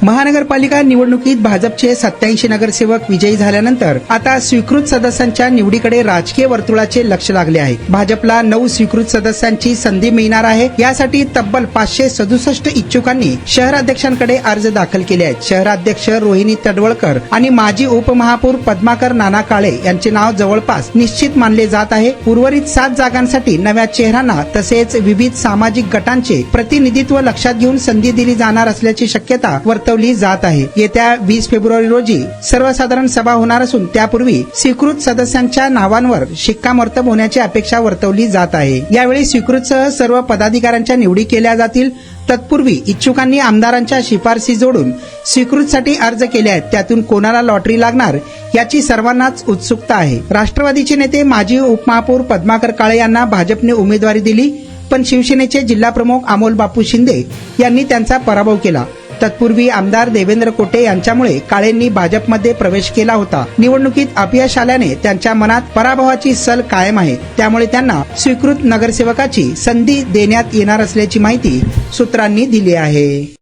महानगरपालिका निवडणुकीत भाजपचे 87 नगरसेवक विजयी झाल्यानंतर आता स्वीकृत सदस्यांच्या निवडीकडे राजकीय वर्तुळाचे लक्ष लागले आहे। भाजपला 9 स्वीकृत सदस्यांची संधी मिळणार आहे। यासाठी तब्बल 567 इच्छुकांनी शहराध्यक्षांकडे अर्ज दाखल केले आहेत। शहराध्यक्ष रोहिणी तडवळकर आणि माजी उपमहापौर पद्माकर नाना काळे यांचे नाव जवळपास निश्चित मानले जात आहे। उर्वरित 7 जागांसाठी नव्या चेहऱ्यांना तसेच विविध सामाजिक गटांचे प्रतिनिधित्व लक्षात घेऊन संधी दिली जाणार असल्याची शक्यता वर्तवली जात आहे। येत्या 20 फेब्रुवारी रोजी सर्वसाधारण सभा होणार असून त्यापूर्वी स्वीकृत सदस्यांच्या नावांवर शिक्कामोर्तब होण्याची अपेक्षा वर्तवली जात आहे। यावेळी स्वीकृतसह सर्व पदाधिकाऱ्यांच्या निवडी केल्या जातील। तत्पूर्वी इच्छुकांनी आमदारांच्या शिफारसी जोडून स्वीकृतसाठी अर्ज केले आहेत। त्यातून कोणाला लॉटरी लागणार याची सर्वांनाच उत्सुकता आहे। राष्ट्रवादीचे नेते माजी उपमहापौर पद्माकर काळे यांना भाजपने उमेदवारी दिली, पण शिवसेनेचे जिल्हाप्रमुख अमोल बापू शिंदे यांनी त्यांचा पराभव केला। तत्पूर्वी आमदार देवेंद्र कोटे यांच्यामुळे काळेंनी भाजपमध्ये प्रवेश केला होता। निवडणुकीत अपयश आल्याने त्यांच्या मनात पराभवाची सल कायम आहे। त्यामुळे त्यांना स्वीकृत नगरसेवकाची संधी देण्यात येणार असल्याची माहिती सूत्रांनी दिली आहे।